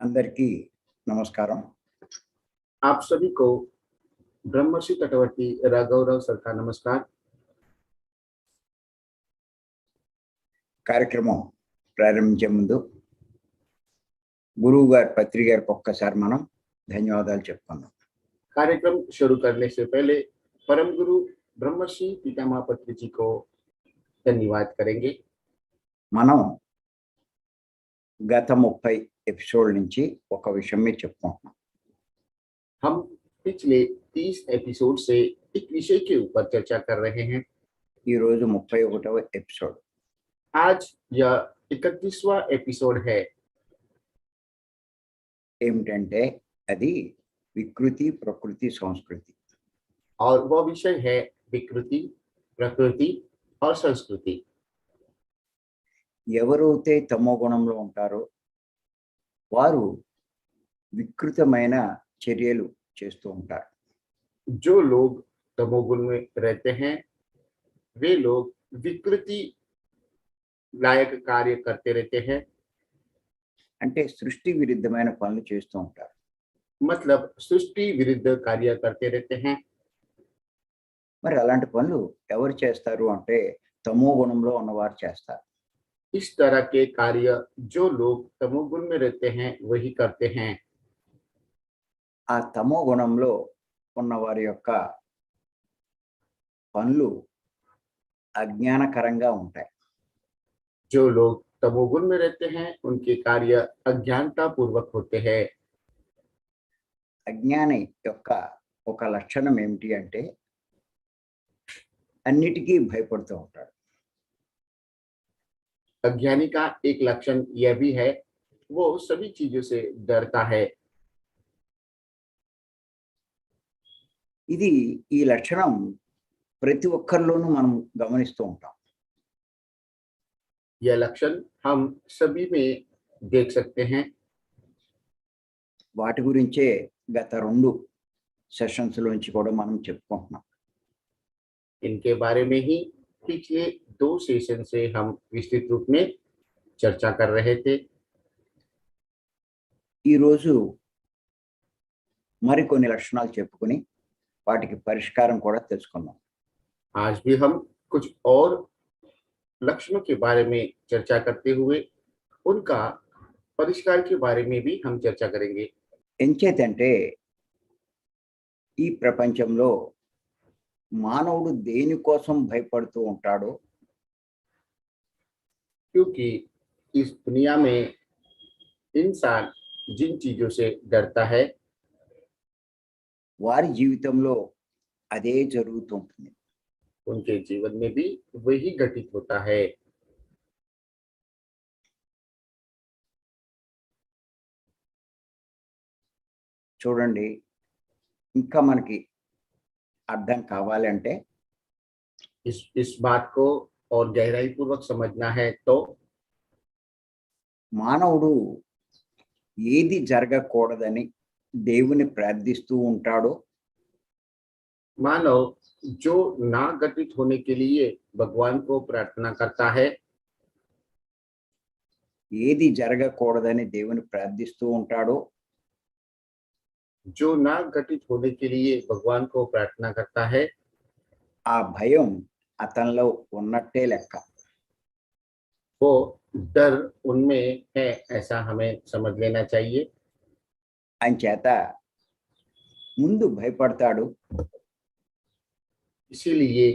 అందరికీ నమస్కారం. आप सभी को ब्रह्मर्षि तटवर्ती राघवराव सर का नमस्कार। కార్యక్రమం ప్రారంభించే ముందు గురువు గారి పత్రిక గారికి ఒక్కసారి మనం ధన్యవాదాలు చెప్పుకుందాం. कार्यक्रम शुरू करने से पहले परम गुरु ब्रह्मर्षि पितामह पत्री जी को धन्यवाद करेंगे। మనం గత 30 ఎపిసోడ్ నుంచి ఒక విషయం మీద చెప్పుకుంటున్నాం. हम पिछले 30 एपिसोड से एक विषय के ऊपर चर्चा कर रहे हैं। ఈ రోజు 31వ ఎపిసోడ్. आज यह 31वां एपिसोड है। ఏమిటంటే అది వికృతి, ప్రకృతి, సంస్కృతి. और वह विषय है विकृति, प्रकृति और संस्कृति। ఎవరైతే తమో గుణంలో ఉంటారో వారు వికృతమైన చర్యలు చేస్తూ ఉంటారు. जो लोग तमोगुण में रहते हैं वे लोग विकृति लायक कार्य करते रहते हैं। అంటే సృష్టి విరుద్ధమైన పనులు చేస్తూ ఉంటారు. मतलब सृष्टि विरुद्ध कार्य करते रहते हैं। మరి అలాంటి పనులు ఎవరు చేస్తారు అంటే తమో గుణంలో ఉన్నవారు చేస్తారు. इस तरह के कार्य जो लोग तमोगुण में रहते हैं वही करते हैं। ఆ తమో గుణంలో ఉన్న వారి యొక్క పనులు అజ్ఞానకరంగా ఉంటాయి. जो लोग तमोगुण में रहते हैं उनके कार्य अज्ञानता पूर्वक होते हैं। అజ్ఞాని యొక్క ఒక లక్షణం ఏమిటి అంటే అన్నిటికీ భయపడుతూ ఉంటాడు. अज्ञानी का एक लक्षण यह भी है वो सभी चीजों से डरता है। ఇది ఈ లక్షణం ప్రతి ఒక్కరిలోనూ మనం గమనిస్తూ ఉంటాం. यह लक्षण हम सभी में देख सकते हैं। వాటి గురించే గత 2 సెషన్స్ లోంచి కూడా మనం చెప్పుకుంటున్నాం. इनके बारे में ही पिछले 2 सेशन से हम विस्तृत रूप में चर्चा कर रहे थे। ఈరోజు మరికొన్ని లక్షణాలు చెప్పుకుని వాటికి పరిష్కారం కూడా తెలుసుకుందాం. आज भी हम कुछ और लक्षणों के बारे में चर्चा करते हुए उनका परिष्कार के बारे में भी हम चर्चा करेंगे। ఎంచేతంటే ఈ ప్రపంచంలో మానవుడు దేనికోసం భయపడుతూ ఉంటాడో क्योंकि इस दुनिया में इंसान जिन चीजों से डरता है వారి జీవితంలో అదే జరుగుతుంటుంది. उनके जीवन में भी वही घटित होता है। చూడండి, ఇంకా మనకి అర్థం కావాలంటే इस बात को और गहराई पूर्वक समझना है तो మానవుడు ఏది జరగకూడదని దేవుని ప్రార్థిస్తూ ఉంటాడో मानव जो ना घटित होने के लिए भगवान को प्रार्थना करता है, ఏది జరగకూడదని దేవుని ప్రార్థిస్తూ ఉంటాడో जो ना घटित होने के लिए भगवान को प्रार्थना करता है, ఆ భయం అతనిలో ఉన్నట్టే లెక్క. वो डर उनमें है ऐसा हमें समझ लेना चाहिए। అంచేత ముందు భయపడతాడు, इसीलिए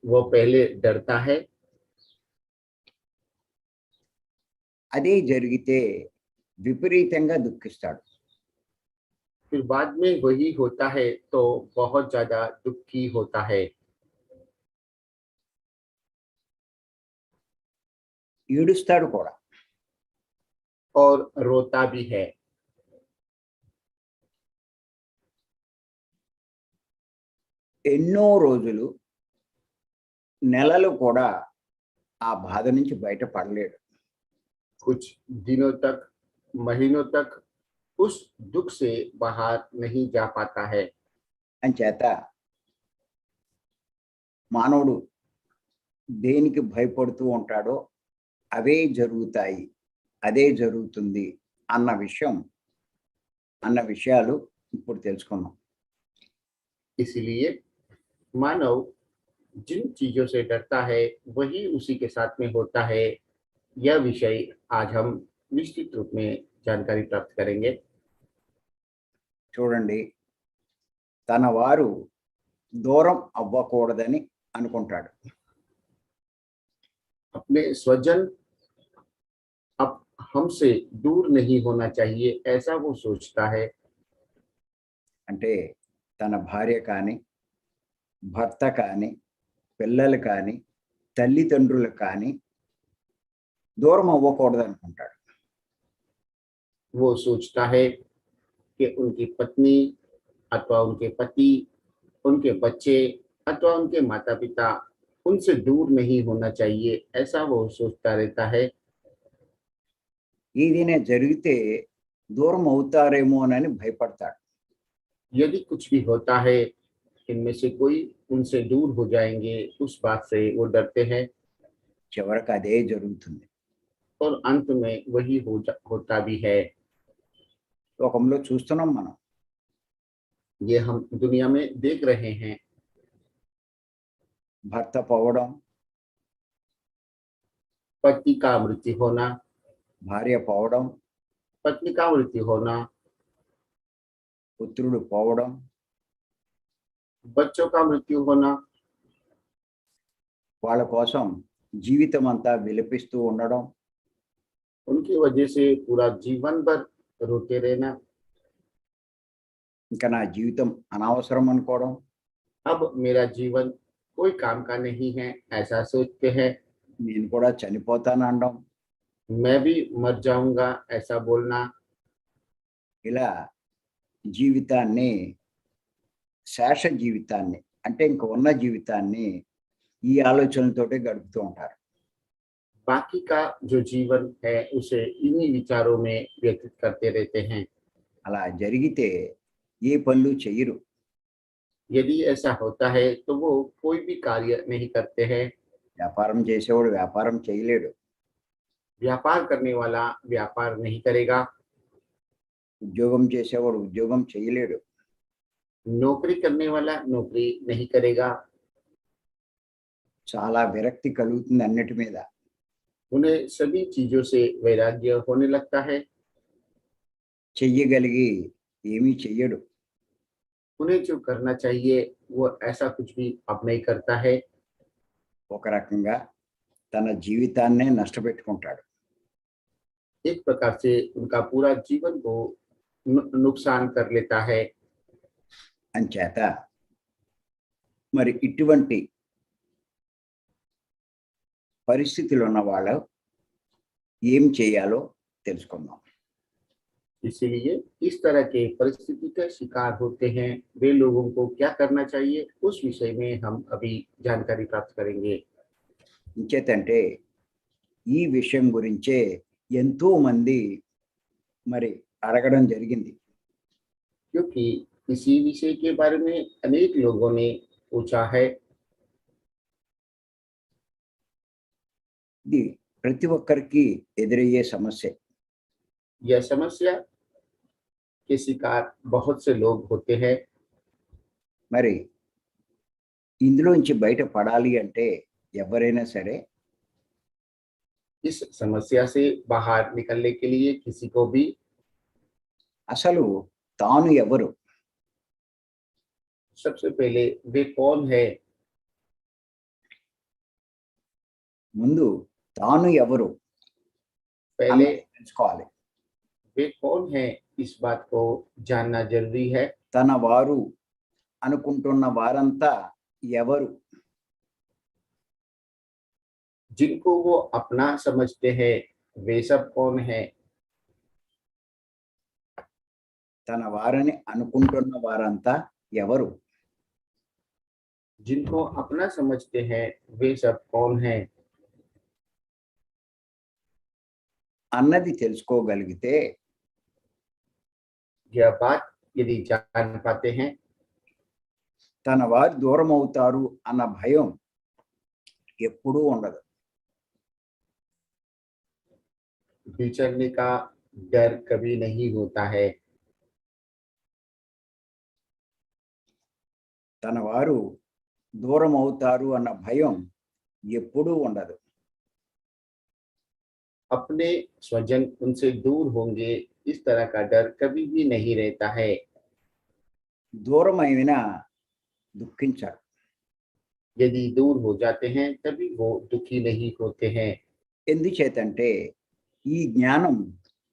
वो पहले डरता है। అదే జరిగితే విపరీతంగా దుఃఖిస్తాడు. फिर बाद में वही होता है तो बहुत ज्यादा दुखी होता है। ఏడుస్తాడు కూడా. और रोता भी है। ఎన్నో రోజులు, నెలలు కూడా ఆ బాధ నుంచి బయటపడలేడు. कुछ दिनों तक, महीनों तक उस दुख से बाहर नहीं जा पाता है। అంచేత మానవుడు దేనికి భయపడుతూ ఉంటాడో అవే జరుగుతాయి, అదే జరుగుతుంది అన్న విషయం అన్న విషయాలు ఇప్పుడు తెలుసుకుందాం. इसलिए मानव जिन चीजों से डरता है वही उसी के साथ में होता है। यह विषय आज हम निश्चित रूप में जानकारी प्राप्त करेंगे। చూడండి, తన వారు దూరం అవ్వకూడదని అనుకుంటాడు. अपने स्वजन अब हमसे दूर नहीं होना चाहिए, ऐसा वो सोचता है। అంటే తన భార్య కానీ, భర్త కానీ, పిల్లలు కానీ, తల్లిదండ్రులు కానీ దూరం అవ్వకూడదు అనుకుంటాడు. वो सोचता है कि उनकी पत्नी अथवा उनके पति, उनके बच्चे अथवा उनके माता पिता उनसे दूर नहीं होना चाहिए, ऐसा वो सोचता रहता है। ఏదైనా జరిగితే దూరం అవుతారేమోనని భయపడతాడు. यदि कुछ भी होता है इनमें से कोई उनसे दूर हो जाएंगे, उस बात से वो डरते हैं చివరికి అదే జరుగుతుంది. और अंत में वही होता भी है। లోకంలో చూస్తున్నాం మనం. ये हम दुनिया में देख रहे हैं। భర్త పోవడం, पति का मृत्यु होना, భార్య పోవడం, पत्नी का मृत्यु होना, పుత్రుడు పోవడం, बच्चों का मृत्यु होना, వాళ్ళ కోసం జీవితం అంతా విలపిస్తూ ఉండడం, उनकी वजह से पूरा जीवन भर रोते रहना, ఇంకా నా జీవితం అనవసరం అనుకోవడం, अब मेरा जीवन कोई काम का नहीं है, ऐसा सोचते हैं। నేను కూడా చనిపోతాను అనడం, मैं भी मर जाऊंगा, ऐसा बोलना। ఇలా జీవితాన్ని, శేష జీవితాన్ని అంటే ఇంక ఉన్న జీవితాన్ని ఈ ఆలోచనలతోటే గడుపుతూ ఉంటారు. बाकी का जो जीवन है उसे इन्हीं विचारों में व्यतीत करते रहते हैं। అలా జరిగితే ఏ పనులు చెయ్యరు. यदि ऐसा होता है तो वो कोई भी कार्य नहीं करते हैं। వ్యాపారం చేసేవాడు వ్యాపారం చేయలేడు. व्यापार करने वाला व्यापार नहीं करेगा, ఉద్యోగం చేసేవాడు ఉద్యోగం చేయలేడు. नौकरी करने वाला नौकरी नहीं करेगा। చాలా విరక్తి కలుగుతుంది అన్నిటి మీద. उन्हें सभी चीजों से वैराग्य होने लगता है। చెయ్యగలిగి ఏమీ చెయ్యడు. उन्हें जो करना चाहिए वो ऐसा कुछ भी अब नहीं करता है। ఒక రకంగా తన జీవితాన్నే నష్టపెట్టుకుంటాడు. एक प्रकार से उनका पूरा जीवन को नुकसान कर लेता है। అంచేత మరి ఇటువంటి పరిస్థితులు ఉన్న వాళ్ళు ఏం చేయాలో తెలుసుకుందాం. इसीलिए इस तरह के परिस्थिति का शिकार होते हैं वे लोगों को क्या करना चाहिए, उस विषय में हम अभी जानकारी प्राप्त करेंगे। ఇంచేతంటే ఈ విషయం గురించే ఎంతో మంది మరి అడగడం జరిగింది. क्योंकि इसी विषय के बारे में अनेक लोगों ने पूछा है। ఇది ప్రతి ఒక్కరికి ఎదురయ్యే సమస్య. यह समस्या के शिकार बहुत से लोग होते हैं। మరి ఇందులోంచి బయట పడాలి అంటే ఎవరైనా సరే इस समस्या से बाहर निकलने के लिए किसी को भी అసలు తాను ఎవరు, सबसे पहले वे कौन है, ముందు తాను ఎవరు पहले అన్నది తెలుసుకోవాలి. वे कौन है इस बात को जानना जरूरी है। తన వారు అనుకుంటున్న వారంతా ఎవరు, जिनको वो अपना समझते हैं वे सब कौन है। తన వారని అనుకుంటున్న వారంతా ఎవరు, जिनको अपना समझते हैं वे सब कौन है అన్నది తెలుసుకోగలిగితే यह बात यदि जान पाते हैं తన వారు దూరం అవుతారు అన్న భయం ఎప్పుడూ ఉండదు. बिछड़ने का डर कभी नहीं होता है। తన వారు దూరం అవుతారు అన్న భయం ఎప్పుడూ ఉండదు. अपने स्वजन उनसे दूर होंगे इस तरह का डर कभी भी नहीं रहता है। దూరం అయినా దుఃఖించరు. यदि दूर हो जाते हैं तभी वो दुखी नहीं होते हैं, ఎందుచేతంటే ఈ జ్ఞానం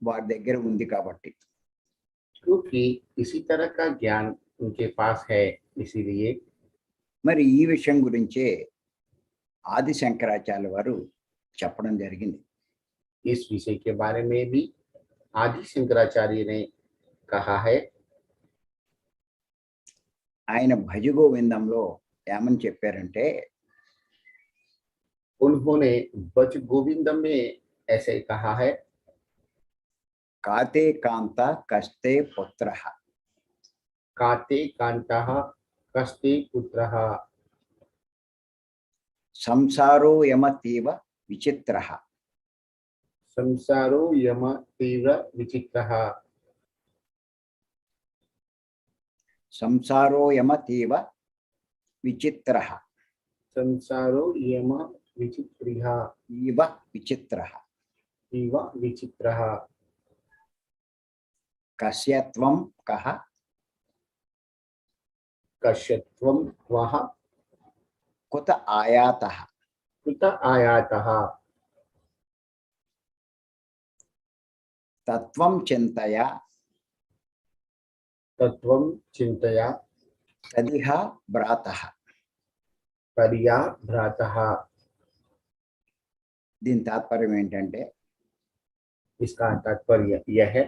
వారి దగ్గర ఉంది కాబట్టి. क्योंकि इसी तरह का ज्ञान उनके पास है। इसीलिए మరి ఈ విషయం గురించే ఆది శంకరాచార్య వారు చెప్పడం జరిగింది. इस विषय के बारे में भी आदि शंकराचार्य ने कहा है। ఆయన భజ గోవిందంలో ఏమని చెప్పారంటే, उन्होंने बच गोविंदम में ऐसे कहा है, కాతే కాంత కస్తే పుత్రః काते कांता कस्ते पुत्र సంసారో యమతీవ విచిత్రః. संसारो यम तीव्र विचित्र। సంసారో యమతీవ విచిత్రః संसारो यम विचित्रिह ఇవ విచిత్రః. इव विचित्रः। కస్యత్వం కః कश्यत्वं वः కుత ఆయాతః कुत आयातः తత్వం చింతయ तत्त्वं चिन्तया తదిహ భ్రాతః. पर्या भ्रातः। దీని తాత్పర్యం ఏంటంటే, इसका तात्पर्य यह है,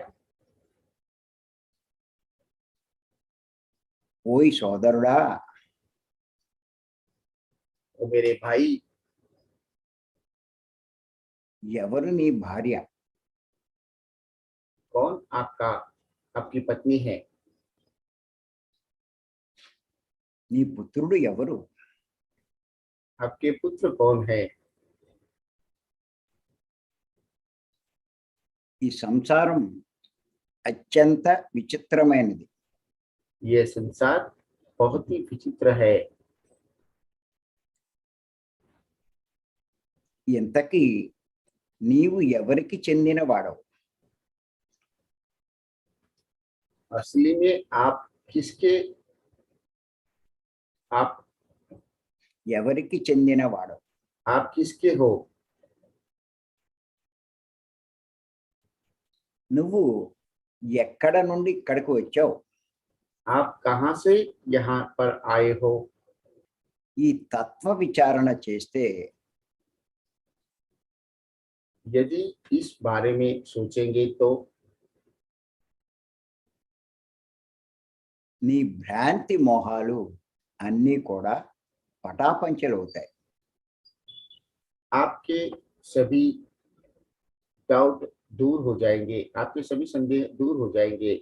ఓయ్ సోదరుడా, ओ मेरे भाई, ఎవరు నీ భార్య? कौन आपकी पत्नी है? నీ పుత్రుడు ఎవరు? आपके पुत्र कौन है? ఈ సంసారం అత్యంత విచిత్రమైనది. ये संसार बहुत ही विचित्र है। ఇంతకీ నీవు ఎవరికి చెందిన వాడవు? असली में आप ఎవరికి చెందిన వాడవు? किसके हो? నువ్వు ఎక్కడ నుండి ఇక్కడికి వచ్చావు? आप कहां से यहाँ पर आए हो? ఈ తత్వ విచారణ చేస్తే यदि इस बारे में सोचेंगे तो నీ భ్రాంతి మోహాలు అన్నీ కూడా పటాపంచలవుతాయి. आपके सभी डाउट दूर हो जाएंगे, आपके सभी संदेह दूर हो जाएंगे।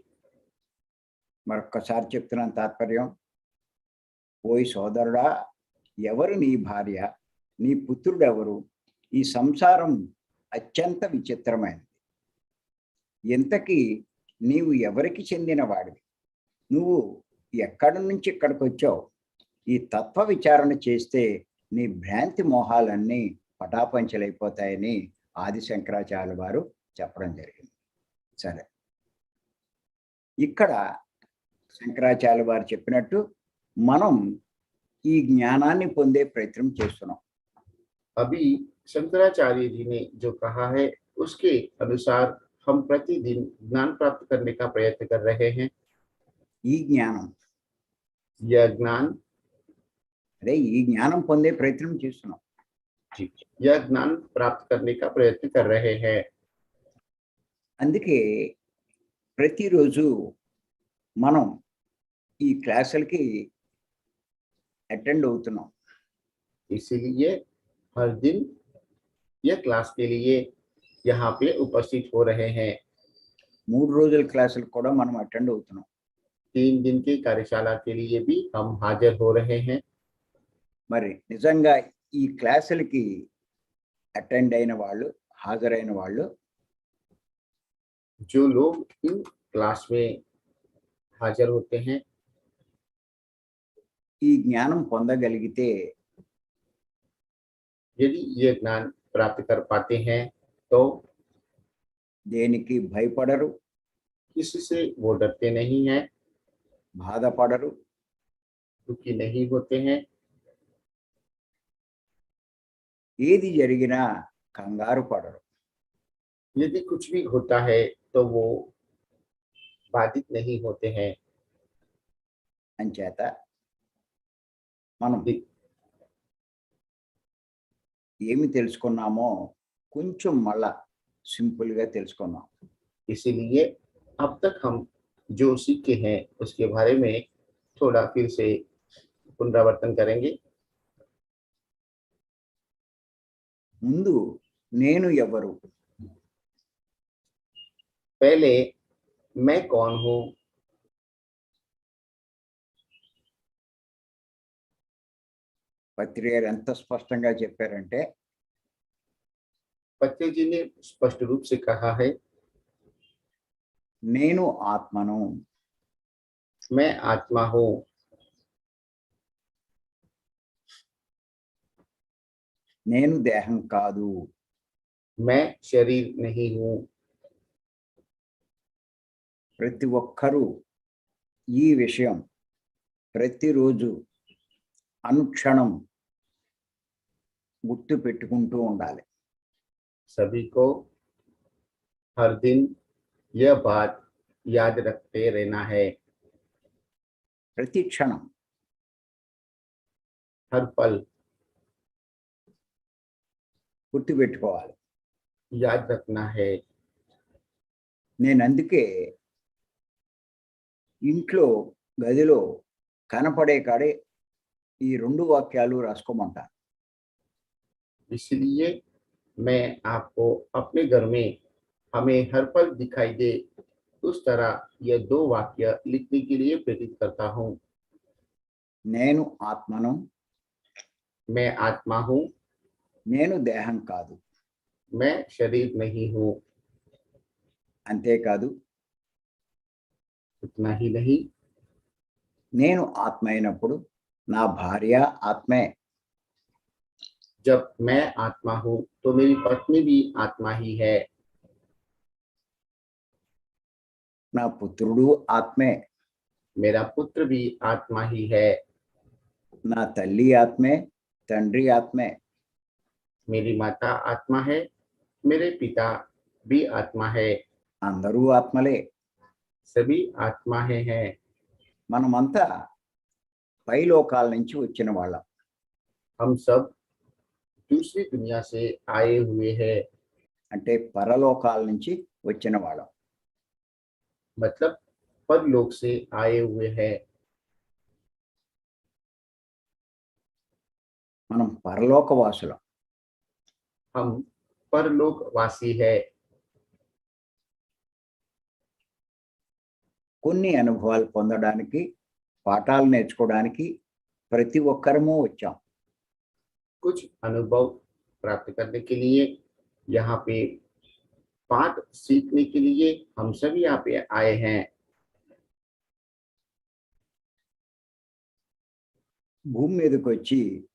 మరొక్కసారి చెప్తున్నాను తాత్పర్యం. ఓయ్ సోదరుడా, ఎవరు నీ భార్య? నీ పుత్రుడు ఎవరు? ఈ సంసారం అత్యంత విచిత్రమైనది. ఇంతకీ నీవు ఎవరికి చెందిన వాడివి? నువ్వు ఎక్కడి నుంచి ఇక్కడికి వచ్చావు? ఈ తత్వ విచారణ చేస్తే నీ భ్రాంతి మోహాలన్నీ పటాపంచలైపోతాయని ఆది శంకరాచార్యుల వారు చెప్పడం జరిగింది. సరే, ఇక్కడ శంకరాచార్యుల వారు చెప్పినట్టు మనం ఈ జ్ఞానాన్ని పొందే ప్రయత్నం చేస్తున్నాం. अभी शंकराचार्य जी ने जो कहा है उसके अनुसार हम प्रतिदिन ज्ञान प्राप्त करने का प्रयत्न कर रहे हैं। ఈ జ్ఞానం यह ज्ञान ఈ జ్ఞానం పొందే ప్రయత్నం చేస్తున్నాం. यह ज्ञान प्राप्त करने का प्रयत्न कर रहे हैं। అందుకే ప్రతిరోజు మనం ఈ క్లాసులకి అటెండ్ అవుతున్నాం. इसीलिए हर दिन यह क्लास के लिए यहाँ पे उपस्थित हो रहे हैं। 3 రోజుల క్లాసులకు కూడా మనం అటెండ్ అవుతున్నాం. 3 दिन की कार्यशाला के लिए भी हम हाजिर हो रहे हैं। మరి నిజంగా ఈ క్లాసులకి అటెండ్ అయిన వాళ్ళు, హాజరైన వాళ్ళు जो लोग इन क्लास में हाजिर होते हैं ఈ జ్ఞానం పొందగలిగితే यदि ये ज्ञान प्राप्त कर पाते हैं तो దేనికి భయపడరు, किसी से वो डरते नहीं हैं, బాధపడరు, दुखी नहीं होते हैं, ఏది జరిగినా కంగారు పడరు. यदि कुछ भी होता है तो वो बाधित नहीं होते हैं। అంచేత మనం दि- ఏమి తెలుసుకున్నామో కొంచెం మళ్ళా సింపుల్గా తెలుసుకున్నాం. इसीलिए अब तक हम जो सीखे हैं उसके बारे में थोड़ा फिर से पुनरावर्तन करेंगे। ముందు నేను ఎవరు, पहले मैं कौन हूँ, పత్రి గారు ఎంత స్పష్టంగా చెప్పారంటే पत्री जी ने स्पष्ट रूप से कहा है, నేను ఆత్మను, मैं आत्मा हूँ, నేను దేహం కాదు. मैं शरीर नहीं हूँ। ప్రతి ఒక్కరూ ఈ విషయం ప్రతిరోజు అనుక్షణం గుర్తు పెట్టుకుంటూ ఉండాలి. सभी को हर दिन यह बात याद रखते रहना है, ప్రతి క్షణం हर पल గుర్తు పెట్టుకోవాలి. याद रखना है। నేను అందుకే ఇంట్లో గదిలో కనపడే కాడే ఈ రెండు వాక్యాలు రాసుకోమంటాను. इसलिए मैं आपको अपने घर में हमें हर पल दिखाई दे उस तरह यह दो वाक्य लिखने के लिए प्रेरित करता हूँ। నేను ఆత్మను, मैं आत्मा हूँ, నేను దేహం కాదు. मैं शरीर नहीं हूँ। అంతేకాదు, उतना ही नहीं, నేను ఆత్మ అయినప్పుడు నా భార్య ఆత్మే, जब मैं आत्मा हूँ तो मेरी पत्नी भी आत्मा ही है, నా పుత్రుడు ఆత్మే, मेरा पुत्र भी आत्मा ही है, నా తల్లి ఆత్మే, తండ్రి ఆత్మే, मेरी माता आत्मा है, मेरे पिता भी आत्मा है, అందరూ ఆత్మలే. सभी आत्मा हैं। మనమంతా పై లోకాల నుంచి వచ్చిన వాళ్ళం. हम सब दूसरी दुनिया से आए हुए हैं, అంటే పరలోకాల నుంచి వచ్చిన వాళ్ళం. मतलब परलोक से आए हुए हैं। మనం పరలోక వాసులం. हम परलोक वासी है। కొన్ని అనుభవాలు పొందడానికి, పాఠాలు నేర్చుకోవడానికి ప్రతి ఒక్కరము వచ్చాం. कुछ अनुभव प्राप्त करने के लिए, यहाँ पे पाठ सीखने के लिए हम सभी यहाँ पे आए हैं। భూమి మీదకి వచ్చి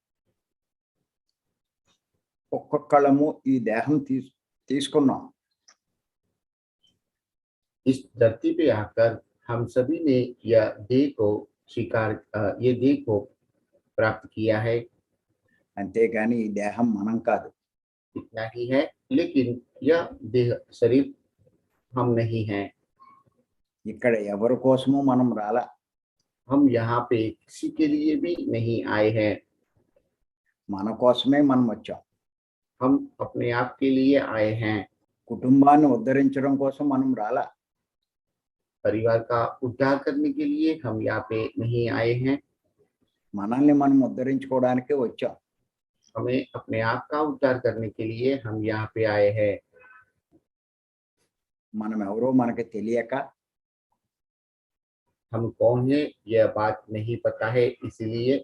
ఒక్కొక్కళ్ళము ఈ దేహం తీసుకున్నాం. इस धरती पे आकर हम सभी ने यह देह को स्वीकार, ये देह को प्राप्त किया है। అంతేగాని ఈ దేహం మనం కాదు. इतना ही है, लेकिन यह देह शरीर हम नहीं हैं। ఇక్కడ ఎవరి కోసము మనం రాలా. हम यहाँ पे किसी के लिए भी नहीं आए हैं। మన కోసమే మనం వచ్చాం. हम अपने आप के लिए आए हैं। కుటుంబాన్ని ఉద్ధరించడం కోసం మనం రాలా. परिवार का उद्धार करने के लिए हम यहाँ पे नहीं आए हैं। మనల్ని మనం ఉద్ధరించుకోవడానికే వచ్చాం. हमें अपने आप का उद्धार करने के लिए हम यहाँ पे आए हैं। మనం ఎవరో మనకి తెలియక हम कौन है यह बात नहीं पता है, इसीलिए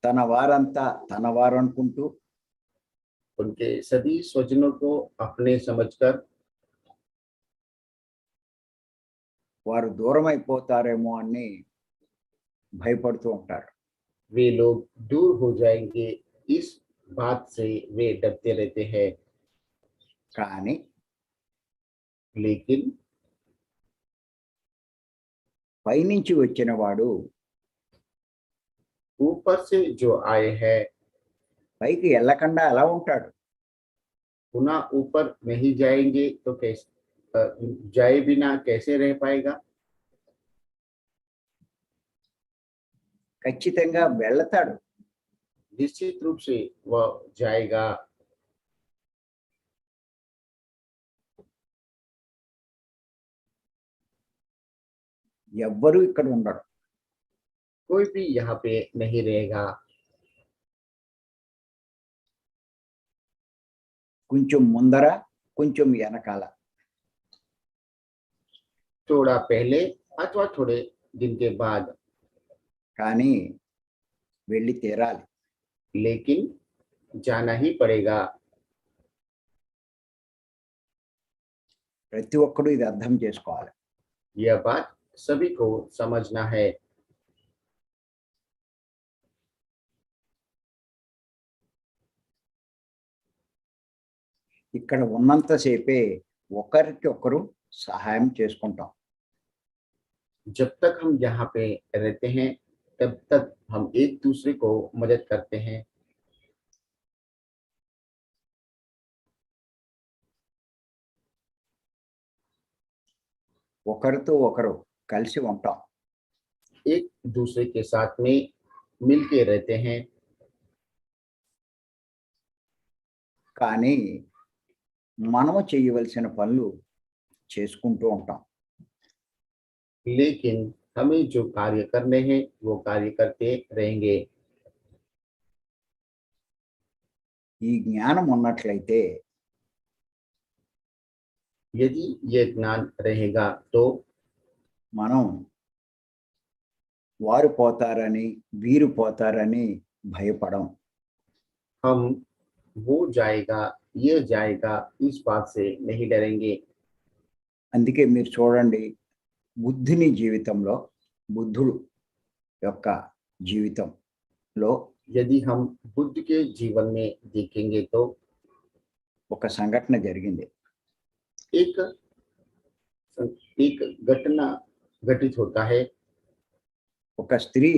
తన వారంతా తన వారు అనుకుంటూ उनके सभी स्वजनों को अपने समझकर వారు దూరం అయిపోతారేమో అని భయపడుతూ ఉంటారు. वे लोग दूर हो जाएंगे इस बात से वे डरते रहते हैं। కానీ लेकिन పైనుంచి వచ్చిన వాడు ऊपर से जो आए हैं పైకి వెళ్ళకుండా ఎలా ఉంటాడు? पुनः ऊपर नहीं जाएंगे तो कैसे जाए बिना कैसे रह पाएगा? ఖచ్చితంగా వెళతాడు. निश्चित रूप से वह जाएगा। ఎవ్వరూ ఇక్కడ ఉండరు. कोई भी यहाँ पे नहीं रहेगा। కొంచెం ముందర కొంచెం వెనకాల. थोड़ा पहले अथवा थोड़े दिन के बाद, కానీ వెళ్ళి తీరాలి. लेकिन जाना ही पड़ेगा। ప్రతి ఒక్కరూ ఇది అర్థం చేసుకోవాలి. यह बात सभी को समझना है। ఇక్కడ ఉన్నంతసేపే ఒకరికి ఒకరు సహాయం చేసుకుంటాం. जब तक हम यहाँ पे रहते हैं तब तक हम एक दूसरे को मदद करते हैं। ఒకరితో ఒకరు కలిసి ఉంటాం. एक दूसरे के साथ में मिल के रहते हैं। కానీ మనము చేయవలసిన పనులు చేసుకుంటూ ఉంటాం. लेकिन हमें जो कार्य करने हैं वो कार्य करते रहेंगे। ఈ జ్ఞానం ఉన్నట్లయితే यदि ये ज्ञान रहेगा तो మనం వారు పోతారని వీరు పోతారని భయపడం. हम वो जाएगा ये जाएगा इस बात से नहीं डरेंगे। అందుకే మీరు చూడండి, బుద్ధుని జీవితంలో, బుద్ధుడు యొక్క జీవితంలో यदि हम बुद्ध के जीवन में देखेंगे तो ఒక సంఘటన జరిగింది. एक एक घटना घटित होता है। ఒక స్త్రీ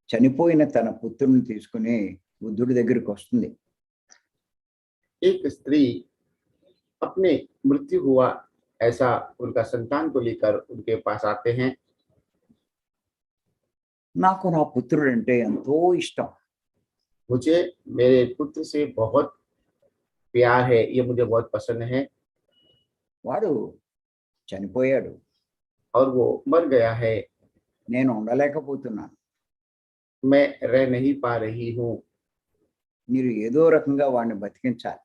చనిపోయిన తన పుత్రుని తీసుకుని బుద్ధుడి దగ్గరికి వస్తుంది. एक स्त्री अपने मृत्यु हुआ ऐसा उनका संतान को लेकर उनके पास आते हैं। నాకు నా పుత్రుడు అంటే ఎంతో ఇష్టం. मुझे मेरे पुत्र से बहुत प्यार है, ये मुझे बहुत पसंद है। వాడు చనిపోయాడు, और वो मर गया है, నేను ఉండలేకపోతున్నాను. मैं रह नहीं पा रही हूँ। మీరు ఏదో రకంగా వాడిని బతికించాలి.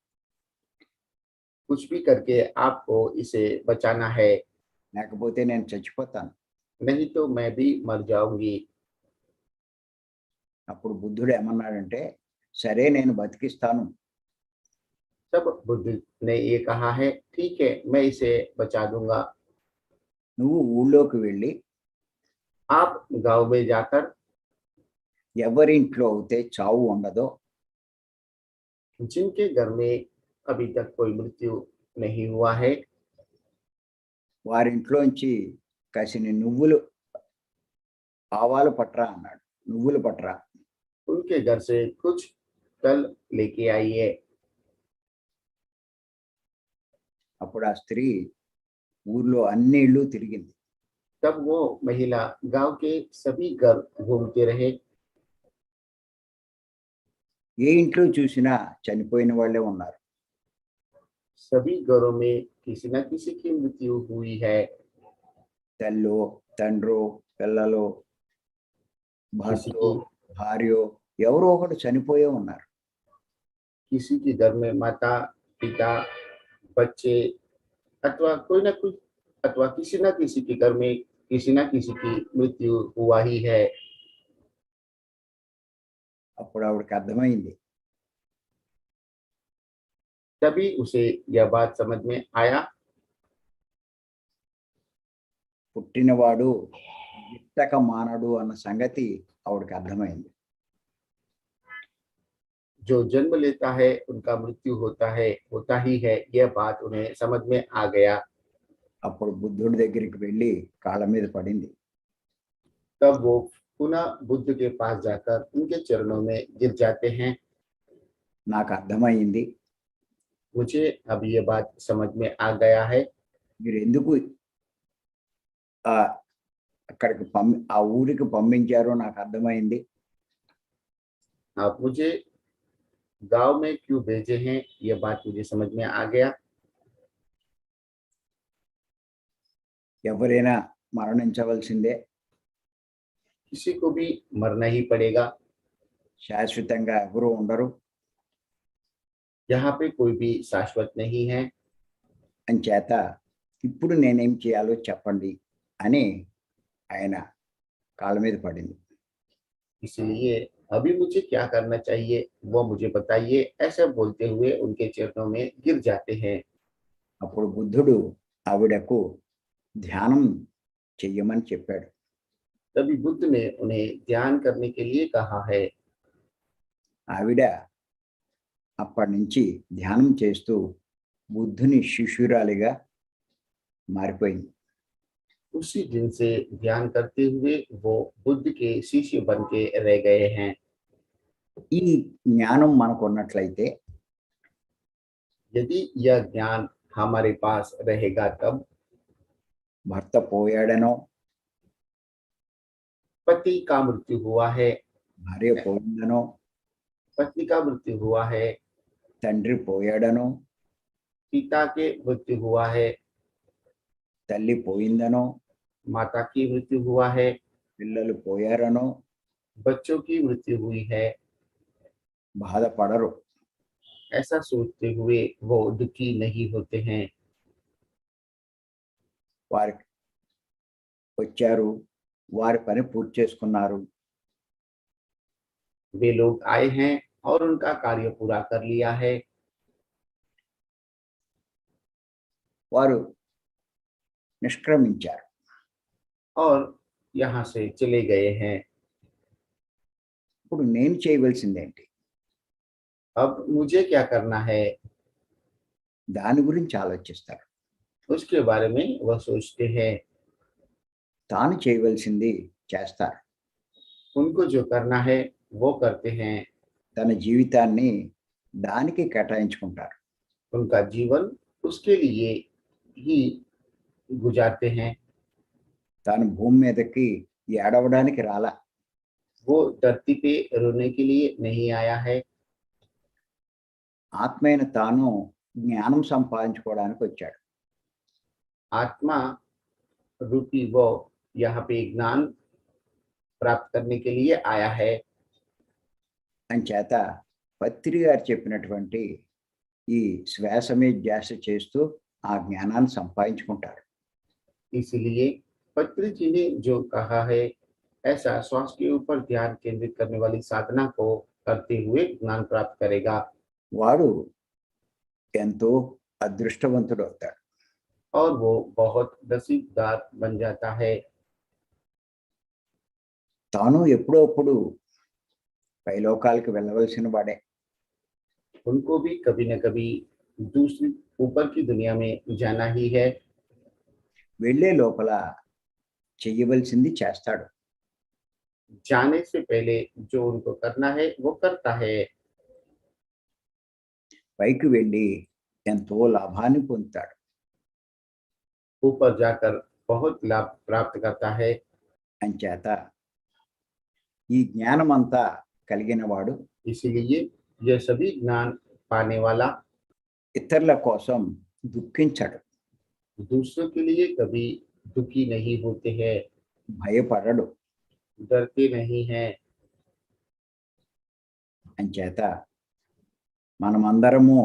कुछ भी करके आपको इसे बचाना है, లేకపోతే నేను చచ్చిపోతాను. नहीं तो मैं भी मर जाऊंगी। అప్పుడు బుద్ధుడు ఏమన్నాడంటే, సరే నేను బతికిస్తాను. तब बुद्ध ने ये कहा है, ठीक है मैं इसे बचा दूंगा। నువ్వు ఊళ్ళోకి వెళ్ళి आप गांव में जाकर ఎవరి ఇంట్లో అయితే చావు ఉండదో जिनके घर में अभी तक कोई मृत्यु नहीं हुआ है, వారింట్లోంచి కాసిని నువ్వులు ఆవాలు పట్రా అన్నాడు. నువ్వులు పట్రా. उनके घर से कुछ तल लेके आइए। అప్పుడు ఆ స్త్రీ ఊర్లో అన్ని ఇళ్ళు తిరిగింది. तब वो महिला गांव के सभी घर घूमते रहे। ఏ ఇంట్లో చూసినా చనిపోయిన వాళ్ళే ఉన్నారు. सभी घरों में किसी न किसी की मृत्यु हुई है। తల్లో, తండ్రో, పిల్లలో, किसी భర్తో, की భార్యో ఎవరో ఒకడు చనిపోయే ఉన్నారు. किसी के घर में माता पिता बच्चे अथवा कोई ना कोई अथवा किसी न किसी के घर में किसी न किसी की मृत्यु हुआ ही है। అప్పుడు ఆవిడకి అర్థమైంది, तभी उसे यह बात समझ में आया। పుట్టినవాడు గిట్టక మానడు అన్న సంగతి ఆవిడకి అర్థమైంది. जो जन्म लेता है उनका मृत्यु होता ही है, यह बात उन्हें समझ में आ गया। అప్పుడు బుద్ధుడి దగ్గరికి వెళ్ళి కాళ్ళ మీద పడింది. तब वो पुनः बुद्ध के पास जाकर उनके चरणों में गिर जाते हैं। నాకు అర్థమైంది, मुझे अब ये बात समझ में आ गया है, మీరు ఎందుకు ఆ ఆ ఊరికి పంపించారో నాకు అర్థమైంది. आप मुझे गांव में क्यों भेजे हैं, ये बात मुझे समझ में आ गया। ఎవరైనా మరణించవలసిందే, किसी को भी मरना ही पड़ेगा, శాశ్వతంగా ఎవరు ఉండరు. यहाँ पे कोई भी शाश्वत नहीं है। అంచేత ఇప్పుడు నేనేం చేయాలో చెప్పండి అని ఆయన కాళ్ళ మీద పడింది. इसलिए अभी मुझे क्या करना चाहिए वो मुझे बताइए, ऐसा बोलते हुए उनके चरणों में गिर जाते हैं। అప్పుడు బుద్ధుడు ఆవిడకు ధ్యానం చెయ్యమని చెప్పాడు. तभी बुद्ध ने उन्हें ध्यान करने के लिए कहा है। ఆవిడ అప్పటి నుంచి ధ్యానం చేస్తూ బుద్ధుని శిష్యురాలిగా మారిపోయింది. उसी दिन से ध्यान करते हुए वो बुद्ध के शिष्य बन के रह गए हैं। ఈ జ్ఞానం మనకు ఉన్నట్లయితే यदि यह ज्ञान हमारे पास रहेगा तब భర్త పోయాడనో, पति का मृत्यु हुआ है, భార్య పోయిందనో, पत्नी का मृत्यु हुआ है, తండ్రి పోయాడనో, पिता के मृत्यु हुआ है, తల్లి పోయిందనో, माता की मृत्यु हुआ है, పిల్లలు పోయారనో बच्चों की मृत्यु हुई है, బాధపడరు. ऐसा सोचते हुए वो दुखी नहीं होते हैं। వారికి వచ్చారు, వారి పని పూర్తి చేసుకున్నారు, वे लोग आए हैं और उनका कार्य पूरा कर लिया है, వారు నిష్క్రమించారు. और यहाँ से चले गए हैं। ఇప్పుడు నేను చేయవలసిందేంటి? अब मुझे क्या करना है, దాని గురించి ఆలోచిస్తారు. उसके बारे में वह सोचते हैं। తాను చేయవలసింది చేస్తారు. उनको जो करना है वो करते हैं। తన జీవితాన్ని దానికి కేటాయించుకుంటారు. उनका जीवन उसके लिए ही गुजारते हैं। తాను భూమి మీదకి ఏడవడానికి రాలా, वो धरती पे रोने के लिए नहीं आया है, ఆత్మైన తాను జ్ఞానం సంపాదించుకోవడానికి వచ్చాడు. आत्मा रूपी वो यहाँ पे ज्ञान प्राप्त करने के लिए आया है। అంచేత పత్రి గారు చెప్పినటువంటి ఈ శ్వాస మీద ధ్యాస చేస్తూ ఆ జ్ఞానాన్ని సంపాదించుకుంటారు. इसलिए पत्री जी ने जो कहा है, ऐसा श्वास के ऊपर ध्यान केंद्रित करने वाली साधना को करते हुए ज्ञान प्राप्त करेगा, వాడు ఎంతో అదృష్టవంతుడు అవుతాడు. और वो बहुत नसीबदार बन जाता है। తాను ఎప్పుడో అప్పుడు పైలోకాలకు వెళ్ళవలసిన వాడే. उनको भी कभी न कभी दूसरी ऊपर की दुनिया में जाना ही है। వెళ్ళే లోపల చెయ్యవలసింది చేస్తాడు. जाने से पहले जो उनको करना है वो करता है। పైకి వెళ్ళి ఎంతో లాభాన్ని పొందుతాడు. ऊपर जाकर बहुत लाभ प्राप्त करता है। అంచేత ఈ జ్ఞానం అంతా కలిగిన వాడు इसलिए यह सभी ज्ञान पाने वाला ఇతరుల కోసం దుఃఖించడు, दूसरों के लिए कभी दुखी नहीं होते हैं, భయపడడు. डरते नहीं हैं। అంచేత మనమందరము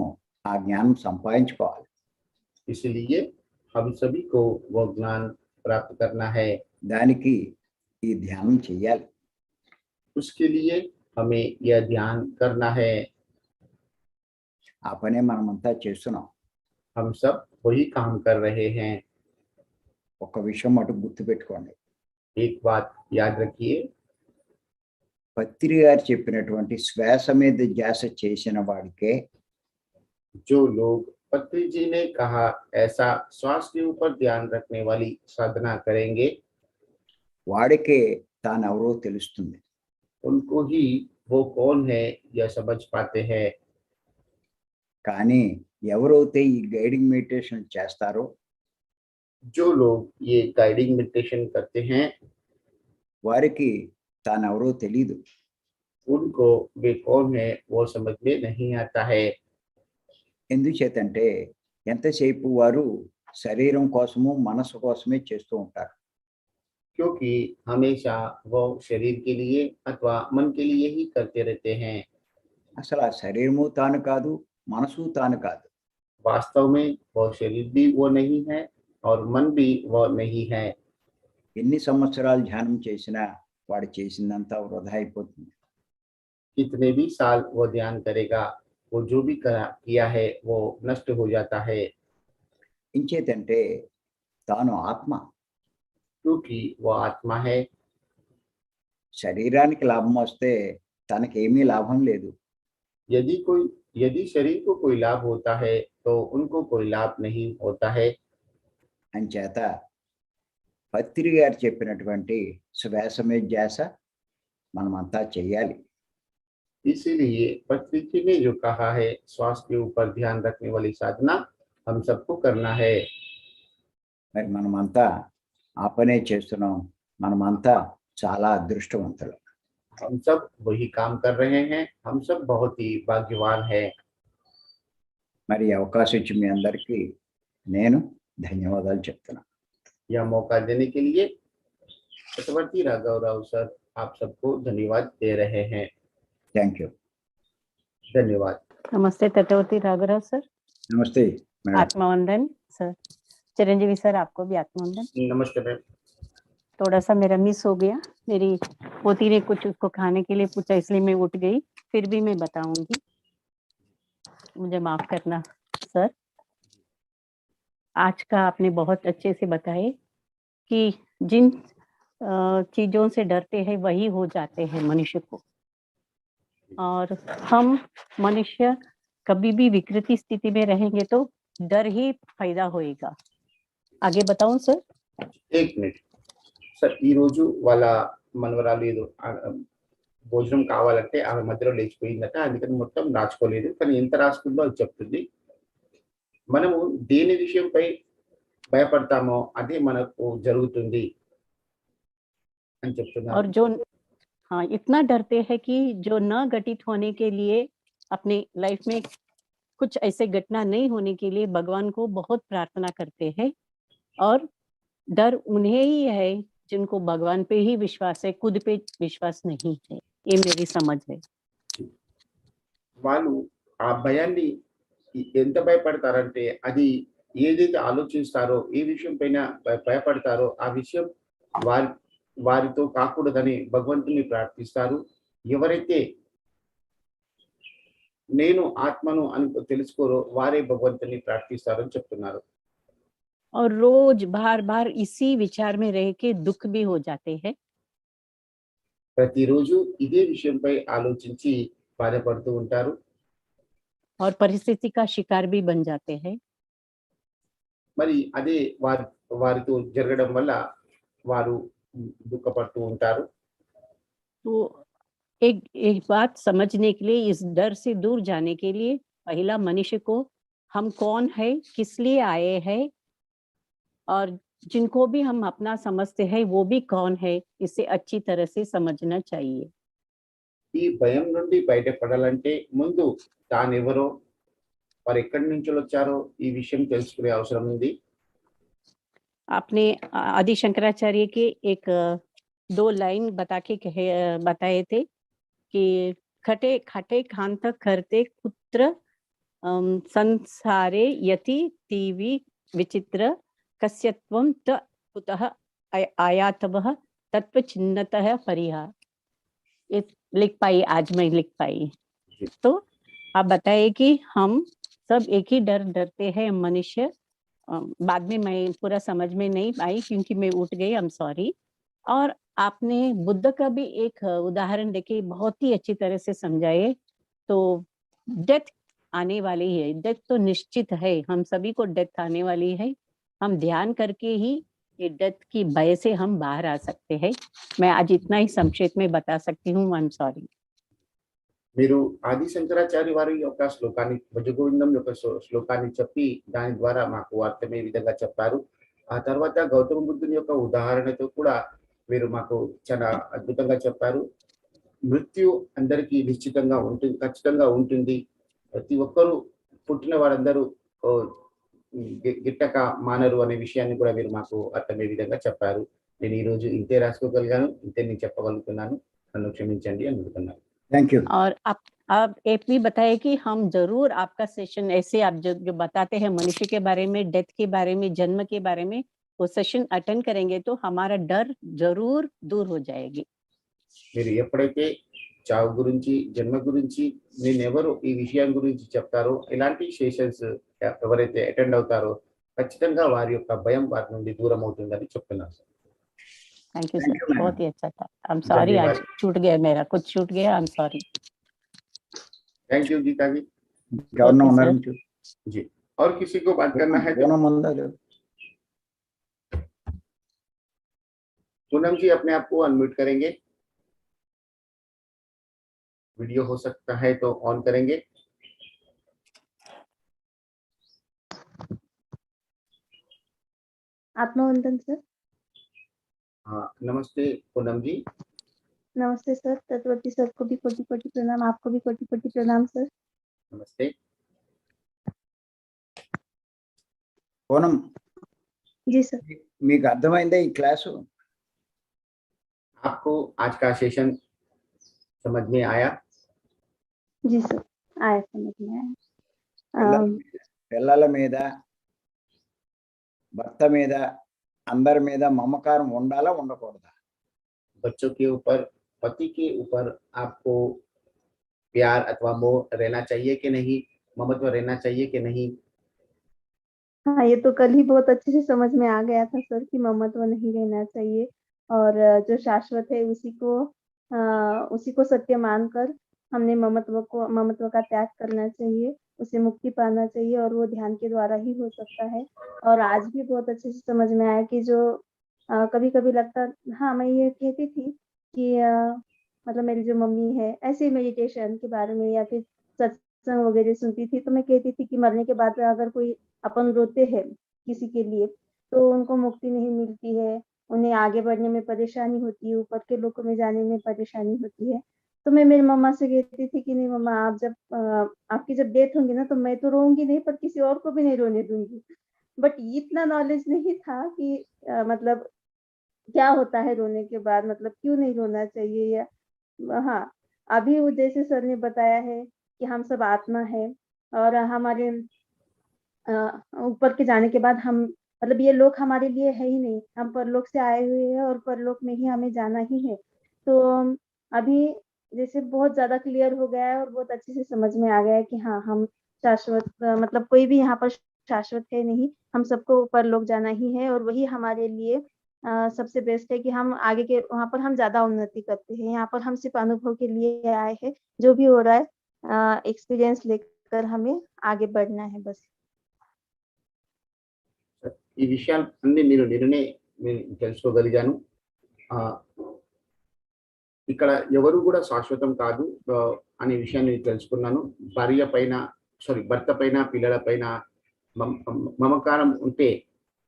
ఆ జ్ఞానం సంపాదించుకోవాలి. इसलिए हम सभी को वह ज्ञान प्राप्त करना है। దానికి ఈ ధ్యానం చెయ్యాలి. उसके लिए हमें यह ध्यान करना है। ఆ పనే మనమంతా చేస్తున్నాం. हम सब वही काम कर रहे हैं। ఒక విషయం మటు గుర్తుపెట్టుకోండి. एक बात याद रखिए, పత్రి గారు చెప్పినటువంటి శ్వాస మీద ధ్యాస చేసిన వాడికే जो लोग पत्री जी ने कहा ऐसा श्वास के ऊपर ध्यान रखने वाली साधना करेंगे, వాడికే తానెవరో తెలుస్తుంది. उनको ही वो कौन है यह समझ पाते हैं। కానీ ఎవరైతే ఈ గైడింగ్ మెడిటేషన్ చేస్తారో जो लोग ये गाइडिंग मेडिटेशन करते हैं, వారికి తానెవరో తెలీదు. उनको वे कौन है वो समझ में नहीं आता है। ఎందుచేతంటే ఎంతసేపు వారు శరీరం కోసము మనసు కోసమే చేస్తూ ఉంటారు. क्योंकि हमेशा वो शरीर के लिए अथवा मन के लिए ही करते रहते हैं। అసలు ఆ శరీరము తాను కాదు, మనసు తాను కాదు. वास्तव में वो शरीर भी वो नहीं है और मन भी वो नहीं है। ఎన్ని సంవత్సరాలు ధ్యానం చేసినా వాడు చేసిందంతా వృధా అయిపోతుంది. कितने भी साल वो ध्यान करेगा, वो जो भी किया है वो नष्ट हो जाता है। ఇంచేతంటే తాను ఆత్మ. क्योंकि वो आत्मा है। శరీరానికి లాభం వస్తే తనకేమీ లాభం లేదు. यदि शरीर को कोई लाभ होता है तो उनको कोई लाभ नहीं होता है। అంచేత పత్రి గారు చెప్పినటువంటి శ్వాస మీద ధ్యాస మనమంతా చెయ్యాలి. इसीलिए पत्री जी ने जो कहा है श्वास के ऊपर ध्यान रखने वाली साधना हम सबको करना है। మరి మనమంతా ఆ పనే చేస్తున్నాం. మనమంతా చాలా అదృష్టవంతులు. हम सब वही काम कर रहे हैं, हम सब बहुत ही भाग्यवान हैं। మరి ఈ అవకాశం ఇచ్చి మీ అందరికీ నేను ధన్యవాదాలు చెప్తున్నాను. यह मौका देने के लिए चक्रवर्ती राघव राव सर आप सबको धन्यवाद दे रहे हैं। Thank you. धन्यवाद। नमस्ते तटवर्ती राघवराव सर। నమస్తే మేడం. आत्मवंदन सर। चिरंजीवी सर आपको भी आत्मवंदन। नमस्ते मैम। थोड़ा सा मेरा मिस हो गया, मेरी पोती ने कुछ उसको खाने के लिए पूछा इसलिए मैं उठ गई, फिर भी मैं बताऊंगी, मुझे माफ करना सर। आज का आपने बहुत अच्छे से बताए कि जिन चीजों से डरते हैं वही हो जाते हैं मनुष्य को, और हम मनुष्य कभी भी विकृति स्थिति में रहेंगे तो डर ही फायदा होएगा। आगे बताऊं सर? एक मिनट సార్, ఈ రోజు వాళ్ళ మనవరాలు ఏదో భోజనం కావాలంటే ఆమె మధ్యలో లేచిపోయిందట, అందుకని మొత్తం రాసుకోలేదు, కానీ ఎంత రాసుకుందో అది చెప్తుంది. మనము దేని విషయంపై భయపడతామో అదే మనకు జరుగుతుంది అని చెప్తున్నారు. और जो हाँ इतना डरते हैं कि जो न घटित होने के लिए अपने लाइफ में कुछ ऐसे घटना नहीं होने के लिए भगवान को बहुत प्रार्थना करते हैं, और डर उन्हें ही है जिनको भगवान पे ही विश्वास है, खुद पे विश्वास नहीं है। ये मेरी समझ है। వాళ్ళు ఆ భయాన్ని ఎంత భయపడతారంటే అది ఏదైతే ఆలోచిస్తారో ఏ విషయం పైన భయపడతారో ఆ విషయం వారితో కాకూడదని భగవంతుని ప్రార్థిస్తారు. ఎవరైతే నేను ఆత్మను అని తెలుసుకోరో వారే భగవంతుని ప్రార్థిస్తారని చెప్తున్నారు. और रोज बार बार इसी विचार में रह के दुख भी हो जाते हैं। ప్రతిరోజు ఇదే విషయంపై ఆలోచించి బాధపడుతూ ఉంటారు. और परिस्थिति का शिकार भी बन जाते हैं। మరి అదే వారితో జరగడం వల్ల వారు దుఃఖపడుతూ ఉంటారు. तो एक बात समझने के लिए, इस डर से दूर जाने के लिए पहला मनुष्य को हम कौन है, किस लिए आए हैं, और जिनको भी हम अपना समझते हैं वो भी कौन है, इसे अच्छी तरह से समझना चाहिए। ఈ భయం నుండి బయటపడాలంటే ముందు తానెవరో వారు ఎక్కడి నుంచి వచ్చారో ఈ విషయం తెలుసుకునే అవసరం ఉంది. आपने आदि शंकराचार्य के एक 2 लाइन बताए थे कि खटे खटे खांत करते पुत्र संसारे यति तीवी विचित्र कस्यत्वं त कुतः आयातवः तत्वचिन्नतः परिहा। ये लिख पाई, आज मैं लिख पाई। तो आप बताइए कि हम सब एक ही डरते हैं मनुष्य, बाद में मैं पूरा समझ में नहीं आई क्योंकि मैं उठ गई, आई एम सॉरी। और आपने बुद्ध का भी एक उदाहरण देके बहुत ही अच्छी तरह से समझाए। तो डेथ आने वाली है, डेथ तो निश्चित है, हम सभी को डेथ आने वाली है। हम ध्यान करके ही ये डेथ की भय से हम बाहर आ सकते हैं। मैं आज इतना ही संक्षेप में बता सकती हूँ, आई एम सॉरी। మీరు ఆది శంకరాచార్య వారి యొక్క శ్లోకాన్ని భజగోవిందం యొక్క శ్లోకాన్ని చెప్పి దాని ద్వారా మాకు అర్థమయ్యే విధంగా చెప్పారు. ఆ తర్వాత గౌతమ బుద్ధుని యొక్క ఉదాహరణతో కూడా మీరు మాకు చాలా అద్భుతంగా చెప్పారు. మృత్యు అందరికీ నిశ్చితంగా ఉంటుంది, ఖచ్చితంగా ఉంటుంది. ప్రతి ఒక్కరూ పుట్టిన వారందరూ గిట్టక మానరు అనే విషయాన్ని కూడా మీరు మాకు అర్థమయ్యే విధంగా చెప్పారు. నేను ఈ రోజు ఇంతే రాసుకోగలిగాను, ఇంతే నేను చెప్పగలుగుతున్నాను. నన్ను క్షమించండి అని అడుగుతున్నాను. Thank you. और आप एक भी बताए कि हम जरूर आपका सेशन ऐसे आप जो बताते हैं मनुष्य के बारे में, डेथ के बारे में, जन्म के बारे में, वो सेशन अटेंड करेंगे तो हमारा डर जरूर दूर हो जाएगी। మీరు ఎప్పుడైతే చావు గురించి, జన్మ గురించి, నేనెవరు ఈ విషయం గురించి చెప్తారో, ఇలాంటి సెషన్స్ ఎవరైతే అటెండ్ అవుతారో ఖచ్చితంగా వారి యొక్క భయం వారి నుండి దూరం అవుతుందని చెప్తున్నాను sir. Thank you Thank sir, you, ma'am. बहुत ही अच्छा था। आई एम सॉरी, आज धन्यवाद। छूट गया, मेरा कुछ छूट गया, I am sorry. Thank you Geeta ji. Governor Okay, उన్నారు sir. మీకు? जी, और किसी को बात करना है तो పూనం ఉందా లేదు? पूनम जी अपने आप को अनम्यूट करेंगे, वीडियो हो सकता है तो ऑन करेंगे। आत्मवंदन सर। हाँ, नमस्ते पूनम जी। नमस्ते सर, तत्वती सर को भी कोटि कोटि प्रणाम, आपको भी कोटि कोटि प्रणाम सर। नमस्ते। పూనం जी सर। మీకు అర్థమైందా ఈ క్లాసు? आपको आज का सेशन समझ में आया? जी सर, आया समझ में आया। పిల్లల మీద, భర్త మీద, అందరి మీద మమకారం ఉండాలా ఉండకూడదా? बच्चों के ऊपर, पति के ऊपर आपको प्यार अथवा मोह रहना चाहिए कि नहीं, ममत्व रहना चाहिए कि नहीं? हाँ, ये तो कल ही बहुत अच्छे से समझ में आ गया था सर कि ममत्व नहीं रहना चाहिए और जो शाश्वत है उसी को सत्य मानकर हमने ममत्व का त्याग करना चाहिए, उसे मुक्ति पाना चाहिए और वो ध्यान के द्वारा ही हो सकता है। और आज भी बहुत अच्छे से समझ में आया कि जो कभी-कभी लगता, हाँ, मैं ये कहती थी कि मतलब मेरी जो मम्मी है ऐसे मेडिटेशन के बारे में या फिर सत्संग वगैरह सुनती थी, तो मैं कहती थी कि मरने के बाद अगर कोई अपन रोते हैं किसी के लिए तो उनको मुक्ति नहीं मिलती है, उन्हें आगे बढ़ने में परेशानी होती है, ऊपर के लोकों में जाने में परेशानी होती है। तो मैं मेरी मम्मा से कहती थी कि नहीं मम्मा, आप जब आपकी जब डेथ होगी ना तो मैं तो रोऊँगी नहीं, पर किसी और को भी नहीं रोने दूँगी। बट इतना नॉलेज नहीं था कि मतलब क्या होता है रोने के बाद, मतलब क्यों नहीं रोना चाहिए या हाँ, अभी वो जैसे सर ने बताया है कि हम सब आत्मा है और हमारे ऊपर के जाने के बाद हम, मतलब ये लोक हमारे लिए है ही नहीं, हम परलोक से आए हुए हैं और परलोक में ही हमें जाना ही है। तो अभी जैसे बहुत ज़्यादा क्लियर हो गया है और बहुत अच्छे से समझ में आ गया है कि हाँ, हम शाश्वत मतलब कोई भी यहाँ पर शाश्वत है नहीं, हम सबको परलोक जाना ही है और वही हमारे लिए सबसे बेस्ट है कि हम आगे के वहाँ पर हम ज़्यादा उन्नति करते हैं। यहाँ पर हम सिर्फ अनुभव के लिए आए हैं, जो भी हो रहा है एक्सपीरियंस लेकर हमें आगे बढ़ना है बस। ఈ విషయాలు అన్ని మీరు తెలుసుకోగలిగాను. ఇక్కడ ఎవరు కూడా శాశ్వతం కాదు అనే విషయాన్ని తెలుసుకున్నాను. భర్త పైన, పిల్లల పైన మమకారం ఉంటే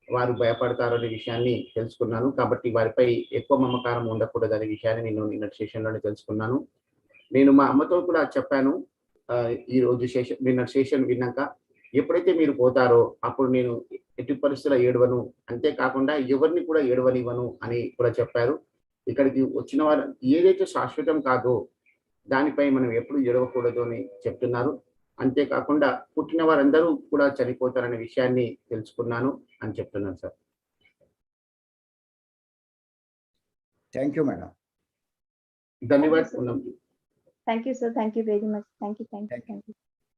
వారు భయపడతారు అనే విషయాన్ని తెలుసుకున్నాను. కాబట్టి వారిపై ఎక్కువ మమకారం ఉండకూడదు అనే విషయాన్ని నేను నిన్నటి సెషన్లోనే తెలుసుకున్నాను. నేను మా అమ్మతో కూడా చెప్పాను ఈ రోజు నిన్నటి సెషన్ విన్నాక, ఎప్పుడైతే మీరు పోతారో అప్పుడు నేను ఎట్టి పరిస్థితుల్లో ఏడవను, అంతేకాకుండా ఎవరిని కూడా ఏడవనివ్వను అని కూడా చెప్పారు. ఇక్కడికి వచ్చిన వారు ఏదైతే శాశ్వతం కాదో దానిపై మనం ఎప్పుడు ఏడవకూడదు అని చెప్తున్నారు. అంతేకాకుండా పుట్టిన వారందరూ కూడా చనిపోతారనే విషయాన్ని తెలుసుకున్నాను అని చెప్తున్నాను సార్. Thank you madam. ధన్యవాదాలు Poonam. Thank you sir, thank you very much. Thank you.